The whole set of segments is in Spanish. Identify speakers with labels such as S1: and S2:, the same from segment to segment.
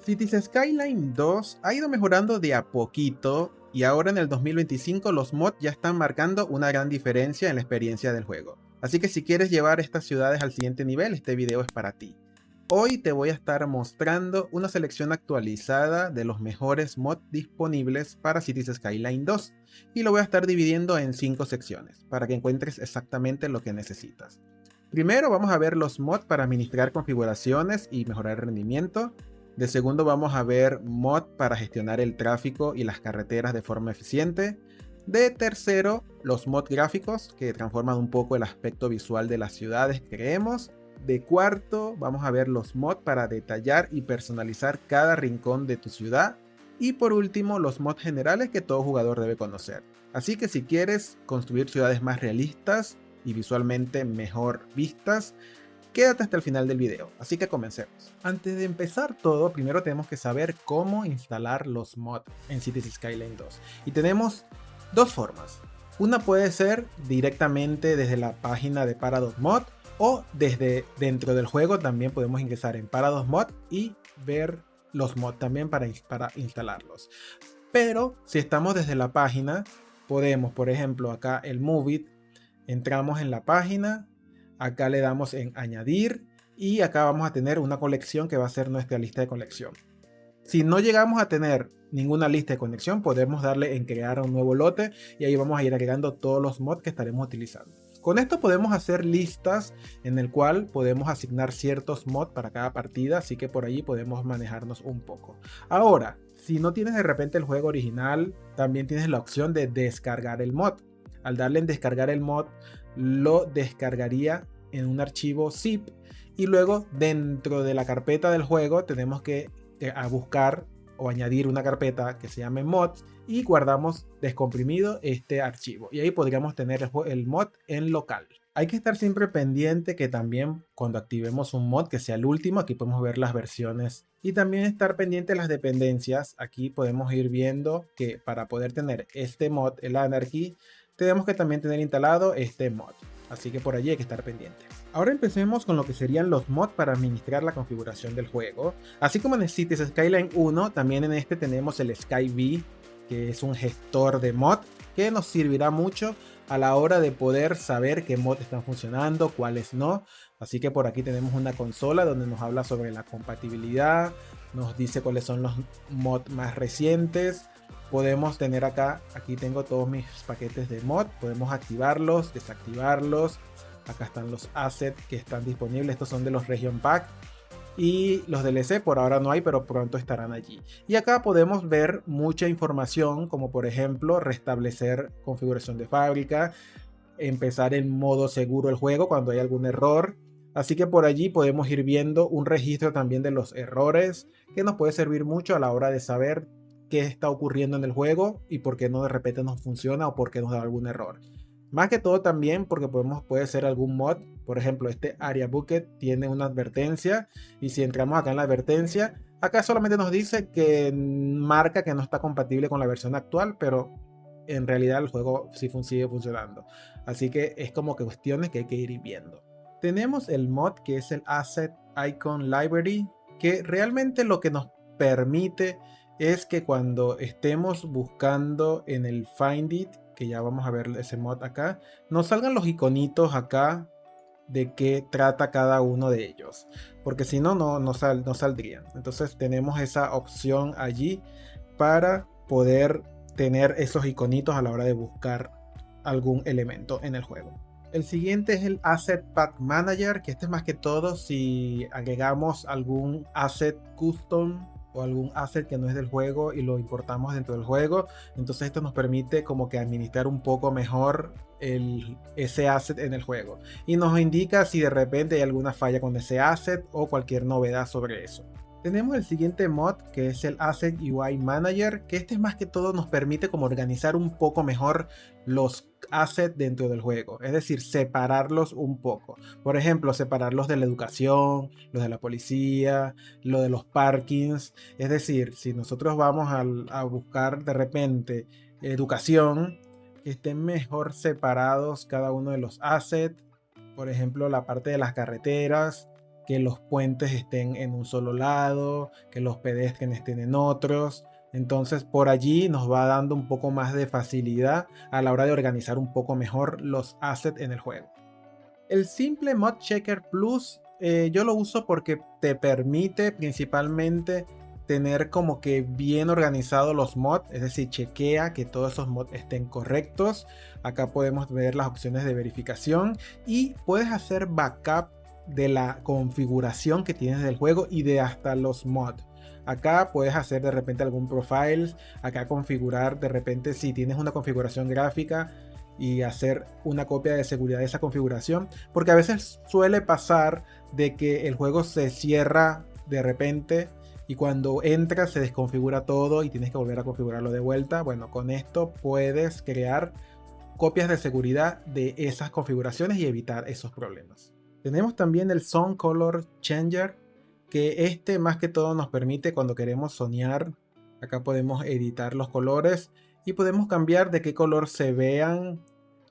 S1: Cities Skyline 2 ha ido mejorando de a poquito y ahora en el 2025 los mods ya están marcando una gran diferencia en la experiencia del juego. Así que si quieres llevar estas ciudades al siguiente nivel, este video es para ti. Hoy te voy a estar mostrando una selección actualizada de los mejores mods disponibles para Cities Skyline 2 y lo voy a estar dividiendo en 5 secciones para que encuentres exactamente lo que necesitas. Primero vamos a ver los mods para administrar configuraciones y mejorar el rendimiento. De segundo vamos a ver mod para gestionar el tráfico y las carreteras de forma eficiente. De tercero, los mods gráficos que transforman un poco el aspecto visual de las ciudades que creemos. De cuarto, vamos a ver los mods para detallar y personalizar cada rincón de tu ciudad. Y por último, los mods generales que todo jugador debe conocer. Así que si quieres construir ciudades más realistas y visualmente mejor vistas, quédate hasta el final del video, así que comencemos. Antes de empezar todo, primero tenemos que saber cómo instalar los mods en Cities Skyline 2. Y tenemos dos formas. Una puede ser directamente desde la página de Paradox Mod o desde dentro del juego también podemos ingresar en Paradox Mod y ver los mods también para instalarlos. Pero si estamos desde la página, podemos, por ejemplo, acá el Move It, entramos en la página. Acá le damos en añadir y acá vamos a tener una colección que va a ser nuestra lista de colección. Si no llegamos a tener ninguna lista de conexión, podemos darle en crear un nuevo lote y ahí vamos a ir agregando todos los mods que estaremos utilizando. Con esto podemos hacer listas en el cual podemos asignar ciertos mods para cada partida, así que por ahí podemos manejarnos un poco. Ahora, si no tienes de repente el juego original, también tienes la opción de descargar el mod. Al darle en descargar el mod, lo descargaría en un archivo zip y luego dentro de la carpeta del juego tenemos que buscar o añadir una carpeta que se llame mods y guardamos descomprimido este archivo y ahí podríamos tener el mod en local. Hay que estar siempre pendiente que también cuando activemos un mod que sea el último, aquí podemos ver las versiones y también estar pendiente de las dependencias. Aquí podemos ir viendo que para poder tener este mod, el Anarchy, tenemos que también tener instalado este mod. Así que por allí hay que estar pendiente. Ahora empecemos con lo que serían los mods para administrar la configuración del juego. Así como en el Cities Skyline 1, también en este tenemos el SkyV, que es un gestor de mod que nos servirá mucho a la hora de poder saber qué mods están funcionando, cuáles no. Así que por aquí tenemos una consola donde nos habla sobre la compatibilidad, nos dice cuáles son los mods más recientes. Podemos tener acá, aquí tengo todos mis paquetes de mod, podemos activarlos, desactivarlos. Acá están los assets que están disponibles, estos son de los Region Pack. Y los DLC por ahora no hay, pero pronto estarán allí. Y acá podemos ver mucha información, como por ejemplo restablecer configuración de fábrica, empezar en modo seguro el juego cuando hay algún error. Así que por allí podemos ir viendo un registro también de los errores, que nos puede servir mucho a la hora de saber qué está ocurriendo en el juego y por qué no de repente nos funciona o por qué nos da algún error. Más que todo también porque puede ser algún mod, por ejemplo este Area Bucket tiene una advertencia y si entramos acá en la advertencia, acá solamente nos dice que marca que no está compatible con la versión actual, pero en realidad el juego sí sigue funcionando. Así que es como que cuestiones que hay que ir viendo. Tenemos el mod que es el Asset Icon Library, que realmente lo que nos permite es que cuando estemos buscando en el Find It, que ya vamos a ver ese mod acá, nos salgan los iconitos acá de qué trata cada uno de ellos, porque si no, no saldrían. Entonces tenemos esa opción allí para poder tener esos iconitos a la hora de buscar algún elemento en el juego. El siguiente es el Asset Pack Manager, que este es más que todo si agregamos algún asset custom o algún asset que no es del juego y lo importamos dentro del juego. Entonces esto nos permite como que administrar un poco mejor ese asset en el juego. Y nos indica si de repente hay alguna falla con ese asset o cualquier novedad sobre eso. Tenemos el siguiente mod que es el Asset UI Manager, que este es más que todo nos permite como organizar un poco mejor los assets dentro del juego, es decir, separarlos un poco. Por ejemplo, separarlos de la educación, los de la policía, lo de los parkings. Es decir, si nosotros vamos a buscar de repente educación, que estén mejor separados cada uno de los assets. Por ejemplo, la parte de las carreteras, que los puentes estén en un solo lado, que los pedestrianos estén en otros. Entonces por allí nos va dando un poco más de facilidad a la hora de organizar un poco mejor los assets en el juego. El simple Mod Checker Plus yo lo uso porque te permite principalmente tener como que bien organizados los mods, es decir, chequea que todos esos mods estén correctos. Acá podemos ver las opciones de verificación y puedes hacer backup de la configuración que tienes del juego y de hasta los mods. Acá puedes hacer de repente algún profile, acá configurar de repente si tienes una configuración gráfica y hacer una copia de seguridad de esa configuración, porque a veces suele pasar de que el juego se cierra de repente y cuando entras se desconfigura todo y tienes que volver a configurarlo de vuelta. Bueno, con esto puedes crear copias de seguridad de esas configuraciones y evitar esos problemas. Tenemos también el Sound Color Changer, que más que todo nos permite cuando queremos soñar. Acá podemos editar los colores y podemos cambiar de qué color se vean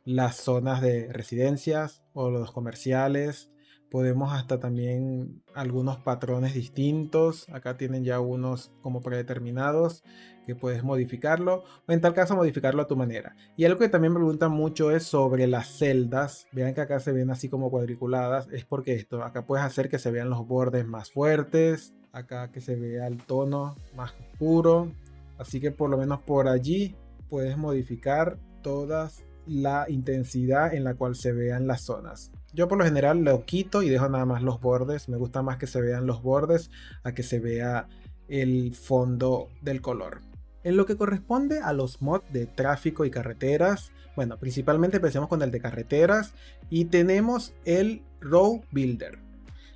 S1: las zonas de residencias o los comerciales. Podemos hasta también algunos patrones distintos. Acá tienen ya unos como predeterminados que puedes modificarlo o en tal caso modificarlo a tu manera. Y algo que también me preguntan mucho es sobre las celdas. Vean que acá se ven así como cuadriculadas. Es porque acá puedes hacer que se vean los bordes más fuertes. Acá que se vea el tono más oscuro. Así que por lo menos por allí puedes modificar todas la intensidad en la cual se vean las zonas. Yo por lo general lo quito y dejo nada más los bordes. Me gusta más que se vean los bordes a que se vea el fondo del color. En lo que corresponde a los mods de tráfico y carreteras, bueno, principalmente empecemos con el de carreteras y tenemos el Road Builder,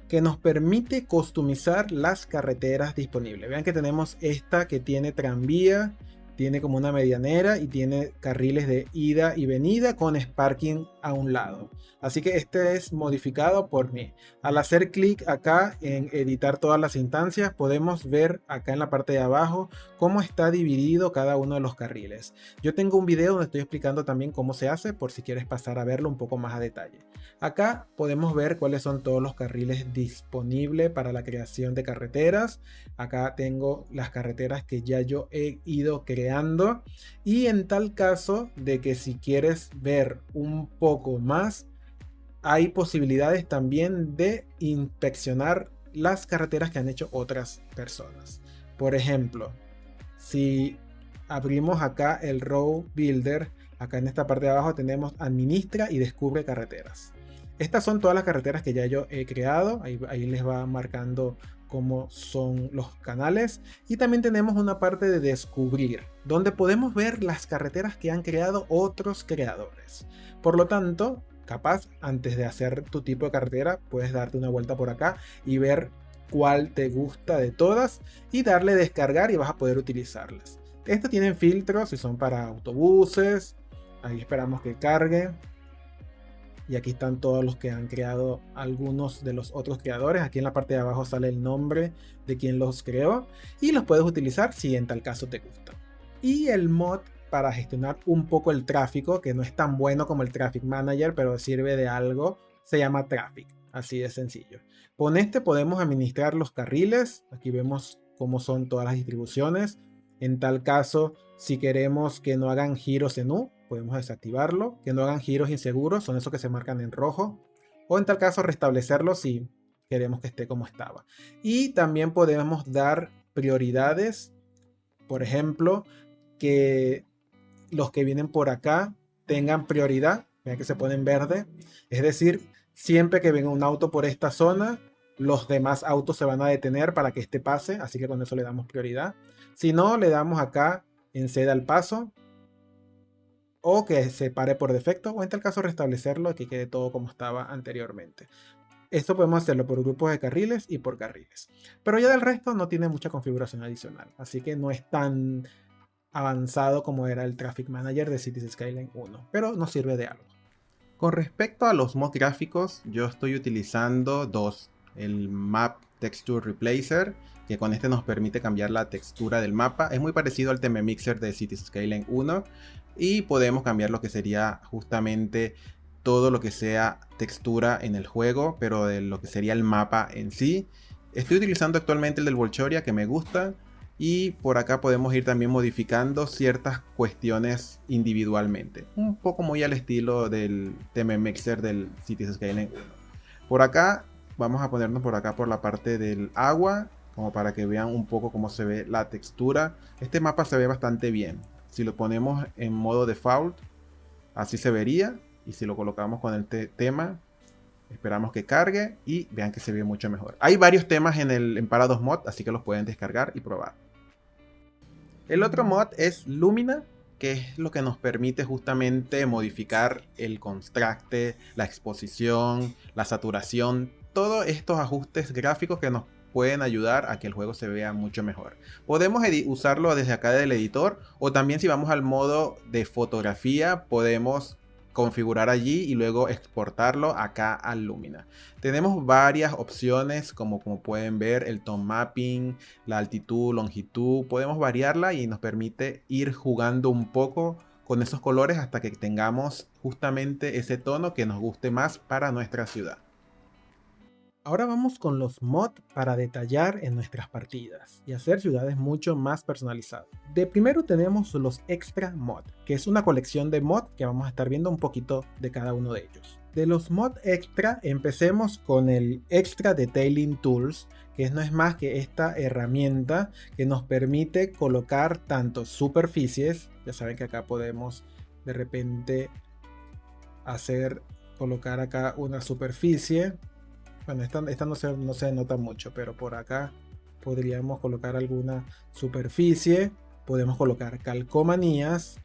S1: que nos permite customizar las carreteras disponibles. Vean que tenemos esta que tiene tranvía, tiene como una medianera y tiene carriles de ida y venida con sparking a un lado. Así que este es modificado por mí. Al hacer clic acá en editar todas las instancias, podemos ver acá en la parte de abajo cómo está dividido cada uno de los carriles. Yo tengo un video donde estoy explicando también cómo se hace por si quieres pasar a verlo un poco más a detalle. Acá podemos ver cuáles son todos los carriles disponibles para la creación de carreteras. Acá tengo las carreteras que ya yo he ido creando. Y en tal caso de que si quieres ver un poco más, hay posibilidades también de inspeccionar las carreteras que han hecho otras personas. Por ejemplo, si abrimos acá el Road Builder, acá en esta parte de abajo tenemos administra y descubre carreteras. Estas son todas las carreteras que ya yo he creado. Ahí les va marcando cómo son los canales. Y también tenemos una parte de descubrir, donde podemos ver las carreteras que han creado otros creadores. Por lo tanto, capaz antes de hacer tu tipo de carretera, puedes darte una vuelta por acá y ver cuál te gusta de todas y darle descargar y vas a poder utilizarlas. Estos tienen filtros y son para autobuses. Ahí esperamos que cargue. Y aquí están todos los que han creado algunos de los otros creadores. Aquí en la parte de abajo sale el nombre de quien los creó. Y los puedes utilizar si en tal caso te gusta. Y el mod para gestionar un poco el tráfico, que no es tan bueno como el Traffic Manager, pero sirve de algo, se llama Traffic. Así de sencillo. Con este podemos administrar los carriles. Aquí vemos cómo son todas las distribuciones. En tal caso, si queremos que no hagan giros en U, podemos desactivarlo. Que no hagan giros inseguros, son esos que se marcan en rojo. O en tal caso restablecerlo si queremos que esté como estaba. Y también podemos dar prioridades. Por ejemplo, que los que vienen por acá tengan prioridad. Vean que se pone en verde. Es decir, siempre que venga un auto por esta zona, los demás autos se van a detener para que este pase. Así que con eso le damos prioridad. Si no, le damos acá en ceda al paso. O que se pare por defecto, o en tal caso restablecerlo y que quede todo como estaba anteriormente. Esto podemos hacerlo por grupos de carriles y por carriles. Pero ya del resto no tiene mucha configuración adicional. Así que no es tan avanzado como era el Traffic Manager de Cities Skyline 1. Pero nos sirve de algo. Con respecto a los mods gráficos, yo estoy utilizando dos. El Map Texture Replacer, que con este nos permite cambiar la textura del mapa. Es muy parecido al Theme Mixer de Cities Skyline 1. Y podemos cambiar lo que sería justamente todo lo que sea textura en el juego, pero de lo que sería el mapa en sí. Estoy utilizando actualmente el del Bolchoria, que me gusta, y por acá podemos ir también modificando ciertas cuestiones individualmente, un poco muy al estilo del tema Mixer del Cities Skylines 1. Por acá vamos a ponernos por acá por la parte del agua, como para que vean un poco cómo se ve la textura. Este mapa se ve bastante bien. Si lo ponemos en modo default, así se vería. Y si lo colocamos con el tema, esperamos que cargue y vean que se ve mucho mejor. Hay varios temas en Paradox Mod, así que los pueden descargar y probar. El otro mod es Lumina, que es lo que nos permite justamente modificar el contraste, la exposición, la saturación, todos estos ajustes gráficos que nos pueden ayudar a que el juego se vea mucho mejor. Podemos usarlo desde acá del editor, o también si vamos al modo de fotografía podemos configurar allí y luego exportarlo acá al Lumina. Tenemos varias opciones como pueden ver, el tone mapping, la altitud, longitud, podemos variarla y nos permite ir jugando un poco con esos colores hasta que tengamos justamente ese tono que nos guste más para nuestra ciudad. Ahora vamos con los mods para detallar en nuestras partidas y hacer ciudades mucho más personalizadas. De primero tenemos los extra mod, que es una colección de mod que vamos a estar viendo un poquito de cada uno de ellos. De los mod extra, empecemos con el Extra Detailing Tools, que no es más que esta herramienta que nos permite colocar tanto superficies, ya saben que acá podemos de repente colocar acá una superficie. Bueno, esta no se nota mucho, pero por acá podríamos colocar alguna superficie. Podemos colocar calcomanías.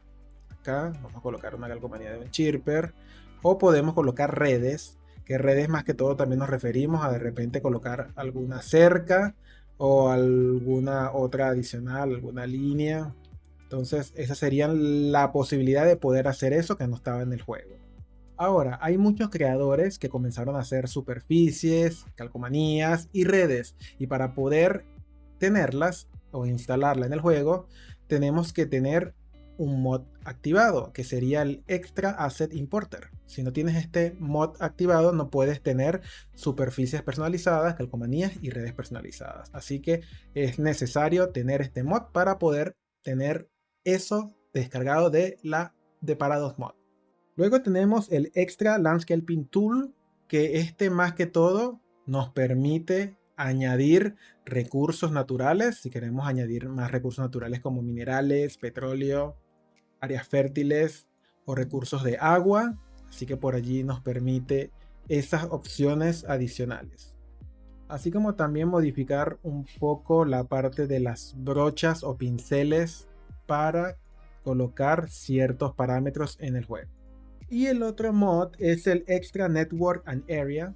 S1: Acá vamos a colocar una calcomanía de un chirper. O podemos colocar redes, que redes más que todo también nos referimos a de repente colocar alguna cerca o alguna otra adicional, alguna línea. Entonces esa sería la posibilidad de poder hacer eso que no estaba en el juego. Ahora, hay muchos creadores que comenzaron a hacer superficies, calcomanías y redes. Y para poder tenerlas o instalarla en el juego, tenemos que tener un mod activado, que sería el Extra Asset Importer. Si no tienes este mod activado, no puedes tener superficies personalizadas, calcomanías y redes personalizadas. Así que es necesario tener este mod para poder tener eso descargado de Paradox Mod. Luego tenemos el Extra Landscaping Tool, que más que todo nos permite añadir recursos naturales. Si queremos añadir más recursos naturales como minerales, petróleo, áreas fértiles o recursos de agua. Así que por allí nos permite esas opciones adicionales. Así como también modificar un poco la parte de las brochas o pinceles para colocar ciertos parámetros en el juego. Y el otro mod es el Extra Network and Area,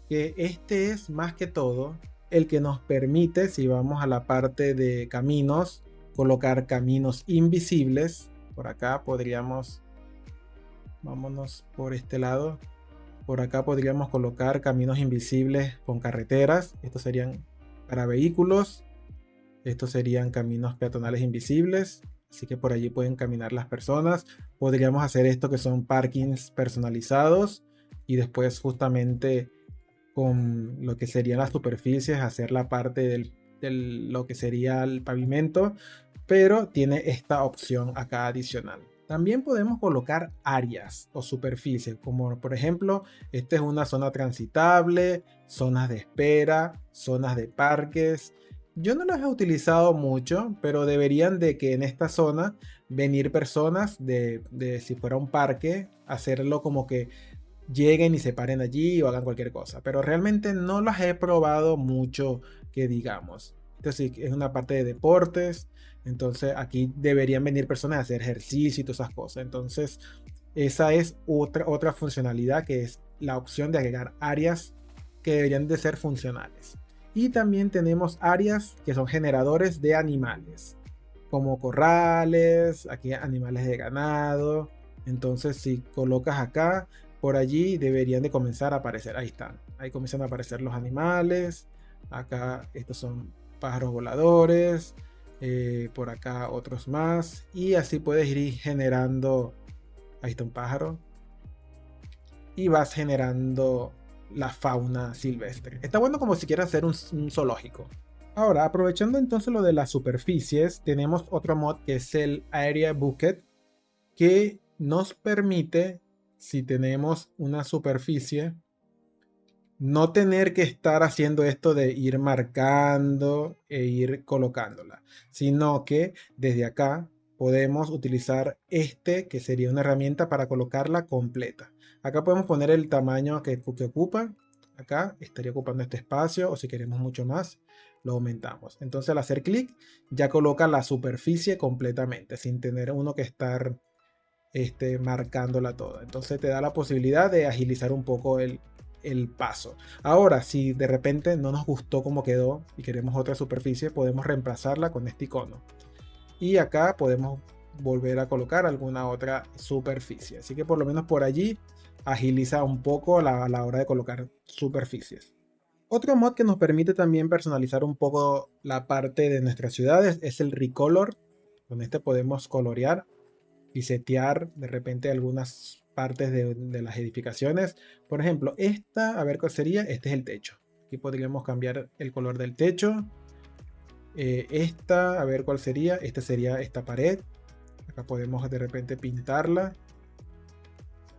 S1: que es más que todo el que nos permite, si vamos a la parte de caminos, colocar caminos invisibles. Por acá vámonos por este lado. Por acá podríamos colocar caminos invisibles con carreteras. Estos serían para vehículos. Estos serían caminos peatonales invisibles. Así que por allí pueden caminar las personas. Podríamos hacer esto que son parkings personalizados. Y después justamente con lo que serían las superficies hacer la parte de lo que sería el pavimento. Pero tiene esta opción acá adicional. También podemos colocar áreas o superficies. Como por ejemplo, esta es una zona transitable, zonas de espera, zonas de parques. Yo no las he utilizado mucho, pero deberían de que en esta zona venir personas de si fuera un parque, hacerlo como que lleguen y se paren allí o hagan cualquier cosa. Pero realmente no las he probado mucho que digamos. Entonces es una parte de deportes. Entonces aquí deberían venir personas a hacer ejercicio y todas esas cosas. Entonces esa es otra funcionalidad, que es la opción de agregar áreas que deberían de ser funcionales. Y también tenemos áreas que son generadores de animales, como corrales, aquí animales de ganado. Entonces si colocas acá, por allí deberían de comenzar a aparecer. Ahí están, ahí comienzan a aparecer los animales. Acá estos son pájaros voladores. Por acá otros más. Y así puedes ir generando. Ahí está un pájaro. y vas generando la fauna silvestre. Está bueno como si quieres hacer un zoológico. Ahora, aprovechando entonces lo de las superficies, tenemos otro mod que es el Area Bucket, que nos permite, si tenemos una superficie, no tener que estar haciendo esto de ir marcando e ir colocándola, sino que desde acá podemos utilizar este, que sería una herramienta para colocarla completa. Acá podemos poner el tamaño que ocupa. Acá estaría ocupando este espacio, o si queremos mucho más, lo aumentamos. Entonces, al hacer clic, ya coloca la superficie completamente, sin tener uno que estar marcándola toda. Entonces te da la posibilidad de agilizar un poco el paso. Ahora, si de repente no nos gustó cómo quedó y queremos otra superficie, podemos reemplazarla con este icono. Y acá podemos volver a colocar alguna otra superficie. Así que por lo menos por allí agiliza un poco a la hora de colocar superficies. Otro mod que nos permite también personalizar un poco la parte de nuestras ciudades es el Recolor. Con este podemos colorear y setear de repente algunas partes de las edificaciones. Por ejemplo, esta, a ver cuál sería, este es el techo. Aquí podríamos cambiar el color del techo. Esta, a ver cuál sería, esta sería esta pared. Acá podemos de repente pintarla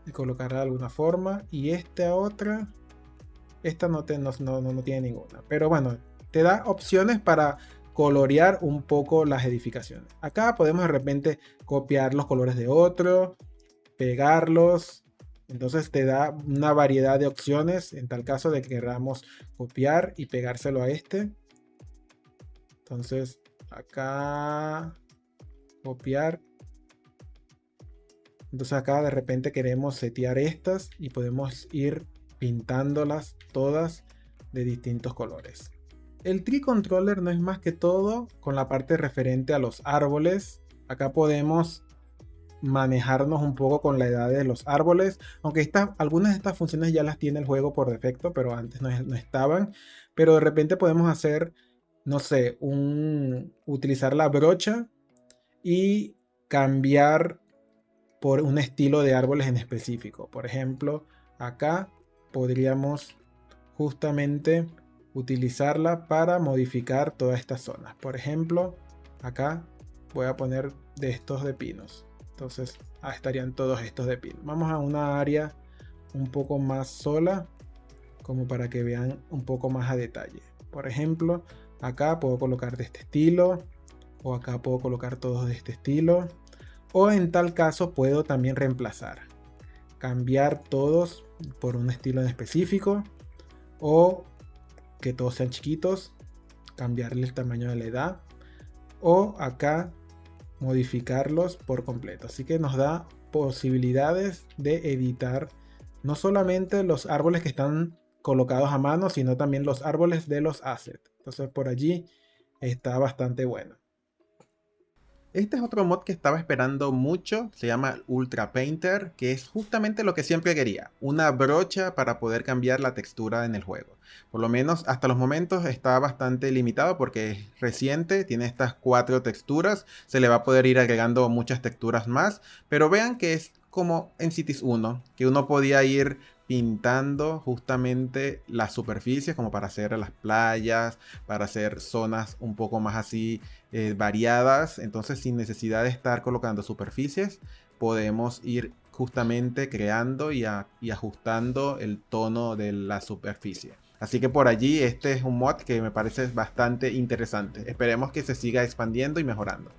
S1: y colocarla de alguna forma. Y esta otra, esta no tiene ninguna. Pero bueno, te da opciones para colorear un poco las edificaciones. Acá podemos de repente copiar los colores de otro, pegarlos. Entonces te da una variedad de opciones en tal caso de que queramos copiar y pegárselo a este. Entonces acá copiar. Entonces acá de repente queremos setear estas y podemos ir pintándolas todas de distintos colores. El Tree Controller no es más que todo con la parte referente a los árboles. Acá podemos manejarnos un poco con la edad de los árboles, aunque algunas de estas funciones ya las tiene el juego por defecto, pero antes no estaban. Pero de repente podemos hacer, no sé, utilizar la brocha y cambiar por un estilo de árboles en específico. Por ejemplo, acá podríamos justamente utilizarla para modificar todas estas zonas. Por ejemplo, acá voy a poner de estos de pinos. Entonces, estarían todos estos de pino. Vamos a una área un poco más sola, como para que vean un poco más a detalle. Por ejemplo, acá puedo colocar de este estilo, o acá puedo colocar todos de este estilo, o en tal caso puedo también reemplazar, cambiar todos por un estilo en específico, o que todos sean chiquitos, cambiarle el tamaño de la edad, o acá modificarlos por completo. Así que nos da posibilidades de editar no solamente los árboles que están colocados a mano, sino también los árboles de los assets. Entonces por allí está bastante bueno. Este es otro mod que estaba esperando mucho, se llama Ultra Painter, que es justamente lo que siempre quería, una brocha para poder cambiar la textura en el juego. Por lo menos hasta los momentos está bastante limitado porque es reciente, tiene estas 4 texturas, se le va a poder ir agregando muchas texturas más, pero vean que es como en Cities 1, que uno podía ir pintando justamente las superficies como para hacer las playas, para hacer zonas un poco más así variadas. Entonces sin necesidad de estar colocando superficies podemos ir justamente creando y ajustando el tono de la superficie. Así que por allí este es un mod que me parece bastante interesante. Esperemos que se siga expandiendo y mejorando.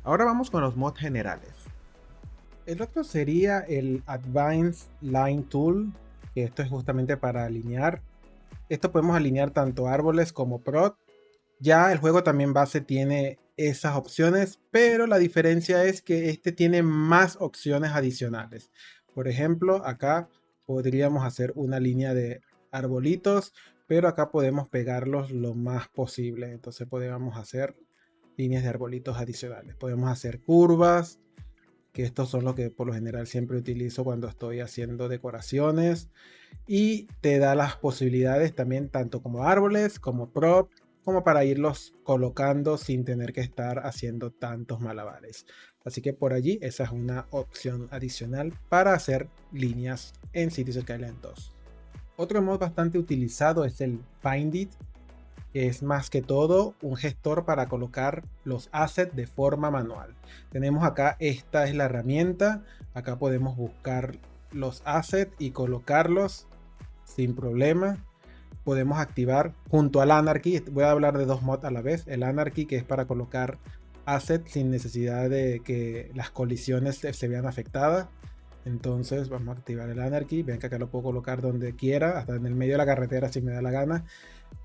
S1: Ahora vamos con los mods generales. El otro sería el Advanced Line Tool, que esto es justamente para alinear. Esto podemos alinear tanto árboles como prot. Ya el juego también base tiene esas opciones, pero la diferencia es que este tiene más opciones adicionales. Por ejemplo, acá podríamos hacer una línea de arbolitos, pero acá podemos pegarlos lo más posible. Entonces podemos hacer líneas de arbolitos adicionales. Podemos hacer curvas, que estos son los que por lo general siempre utilizo cuando estoy haciendo decoraciones, y te da las posibilidades también tanto como árboles como prop, como para irlos colocando sin tener que estar haciendo tantos malabares. Así que por allí esa es una opción adicional para hacer líneas en Cities Skylines 2. Otro mod bastante utilizado es el Find It, que es más que todo un gestor para colocar los assets de forma manual. Tenemos acá, esta es la herramienta, acá podemos buscar los assets y colocarlos sin problema. Podemos activar junto al Anarchy, voy a hablar de dos mods a la vez, el Anarchy, que es para colocar assets sin necesidad de que las colisiones se vean afectadas. Entonces vamos a activar el Anarchy, ven que acá lo puedo colocar donde quiera, hasta en el medio de la carretera si me da la gana.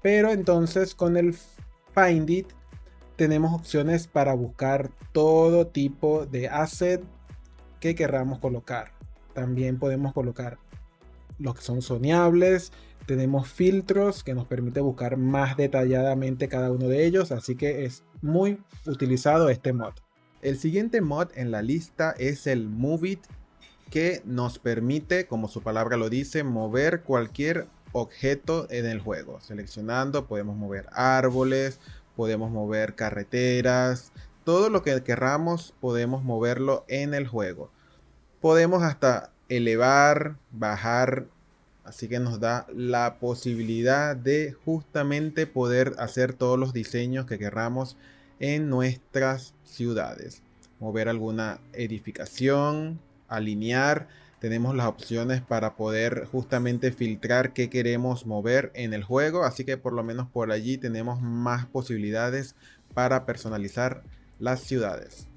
S1: Pero entonces con el Find It tenemos opciones para buscar todo tipo de asset que queramos colocar. También podemos colocar los que son zoneables. Tenemos filtros que nos permite buscar más detalladamente cada uno de ellos. Así que es muy utilizado este mod. El siguiente mod en la lista es el Move It, que nos permite, como su palabra lo dice, mover cualquier objeto en el juego. Seleccionando podemos mover árboles, podemos mover carreteras, todo lo que queramos podemos moverlo en el juego. Podemos hasta elevar, bajar, así que nos da la posibilidad de justamente poder hacer todos los diseños que queramos en nuestras ciudades. Mover alguna edificación, alinear. Tenemos las opciones para poder justamente filtrar qué queremos mover en el juego, así que por lo menos por allí tenemos más posibilidades para personalizar las ciudades.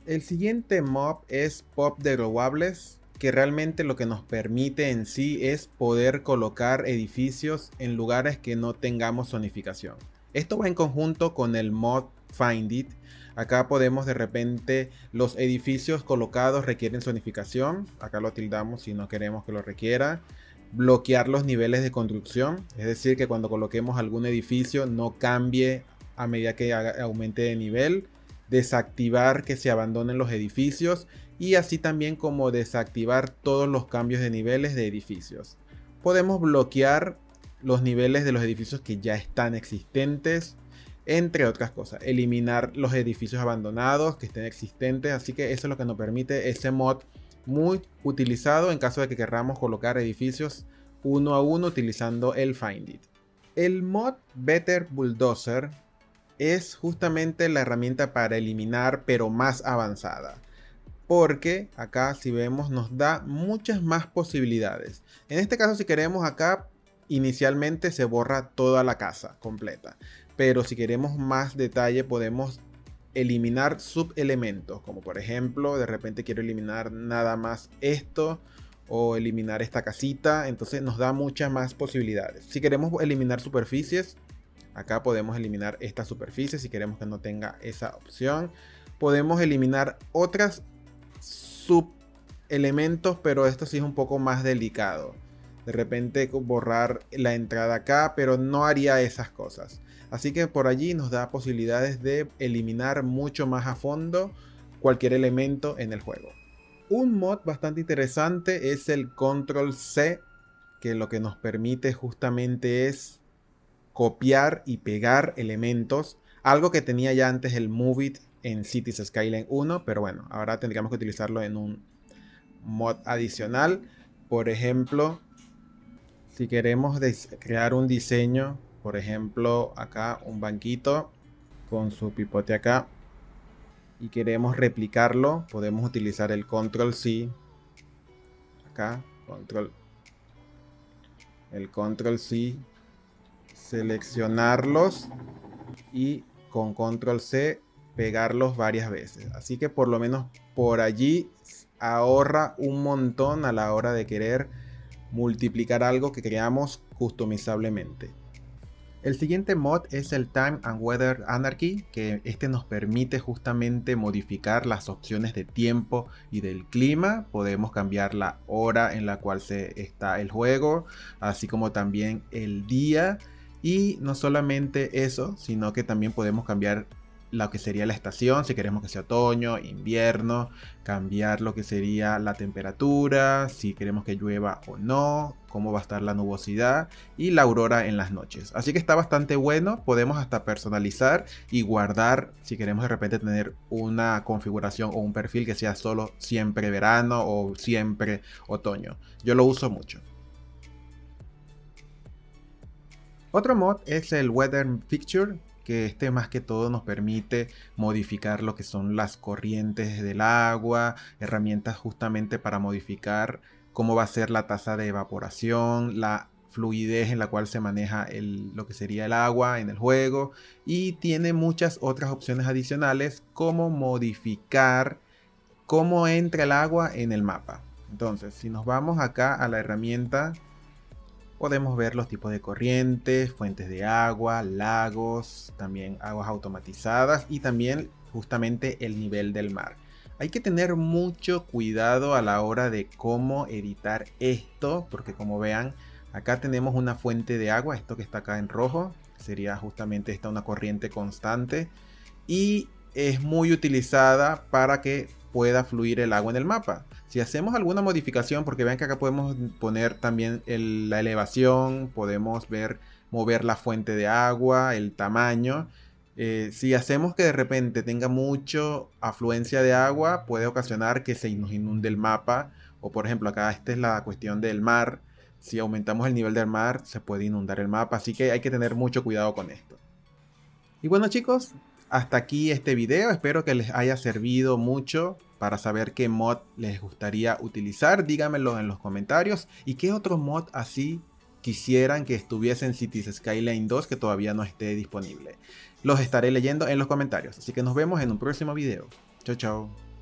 S1: El siguiente mob es Pop de Robables, que realmente lo que nos permite en sí es poder colocar edificios en lugares que no tengamos zonificación. Esto va en conjunto con el mod Find It. Acá podemos de repente, los edificios colocados requieren zonificación. Acá lo tildamos si no queremos que lo requiera. Bloquear los niveles de construcción. Es decir, que cuando coloquemos algún edificio no cambie a medida que aumente de nivel. Desactivar que se abandonen los edificios. Y así también como desactivar todos los cambios de niveles de edificios. Podemos bloquear los niveles de los edificios que ya están existentes, entre otras cosas. Eliminar los edificios abandonados que estén existentes. Así que eso es lo que nos permite ese mod, muy utilizado en caso de que queramos colocar edificios uno a uno utilizando el Find It. El mod Better Bulldozer es justamente la herramienta para eliminar, pero más avanzada, porque acá, si vemos, nos da muchas más posibilidades. En este caso, si queremos, acá inicialmente se borra toda la casa completa, pero si queremos más detalle podemos eliminar subelementos, como por ejemplo, de repente quiero eliminar nada más esto o eliminar esta casita. Entonces nos da muchas más posibilidades. Si queremos eliminar superficies, acá podemos eliminar esta superficie. Si queremos que no tenga esa opción, podemos eliminar otras subelementos, pero esto sí es un poco más delicado. De repente borrar la entrada acá, pero no haría esas cosas. Así que por allí nos da posibilidades de eliminar mucho más a fondo cualquier elemento en el juego. Un mod bastante interesante es el Control C, que lo que nos permite justamente es copiar y pegar elementos. Algo que tenía ya antes el Move It en Cities Skylines 1, pero bueno, ahora tendríamos que utilizarlo en un mod adicional. Por ejemplo, si queremos crear un diseño, por ejemplo, acá un banquito con su pipote acá, y queremos replicarlo, podemos utilizar el Control C. Acá, el Control C, seleccionarlos y con Control C pegarlos varias veces. Así que por lo menos por allí ahorra un montón a la hora de querer multiplicar algo que creamos customizablemente. El siguiente mod es el Time and Weather Anarchy, que este nos permite justamente modificar las opciones de tiempo y del clima. Podemos cambiar la hora en la cual está el juego, así como también el día. Y no solamente eso, sino que también podemos cambiar lo que sería la estación, si queremos que sea otoño, invierno, cambiar lo que sería la temperatura, si queremos que llueva o no, cómo va a estar la nubosidad y la aurora en las noches. Así que está bastante bueno, podemos hasta personalizar y guardar si queremos de repente tener una configuración o un perfil que sea solo siempre verano o siempre otoño. Yo lo uso mucho. Otro mod es el Weather Fixture, que este más que todo nos permite modificar lo que son las corrientes del agua, herramientas justamente para modificar cómo va a ser la tasa de evaporación, la fluidez en la cual se maneja lo que sería el agua en el juego, y tiene muchas otras opciones adicionales como modificar cómo entra el agua en el mapa. Entonces, si nos vamos acá a la herramienta, podemos ver los tipos de corrientes, fuentes de agua, lagos, también aguas automatizadas y también justamente el nivel del mar. Hay que tener mucho cuidado a la hora de cómo editar esto, porque como vean, acá tenemos una fuente de agua, esto que está acá en rojo, sería justamente esta una corriente constante y es muy utilizada para que pueda fluir el agua en el mapa. Si hacemos alguna modificación, porque vean que acá podemos poner también la elevación, podemos ver mover la fuente de agua, el tamaño. Si hacemos que de repente tenga mucha afluencia de agua, puede ocasionar que se nos inunde el mapa. O por ejemplo, acá esta es la cuestión del mar. Si aumentamos el nivel del mar, se puede inundar el mapa. Así que hay que tener mucho cuidado con esto. Y bueno chicos, hasta aquí este video, espero que les haya servido mucho para saber qué mod les gustaría utilizar, díganmelo en los comentarios y qué otro mod así quisieran que estuviese en Cities Skyline 2 que todavía no esté disponible. Los estaré leyendo en los comentarios, así que nos vemos en un próximo video. Chao chao.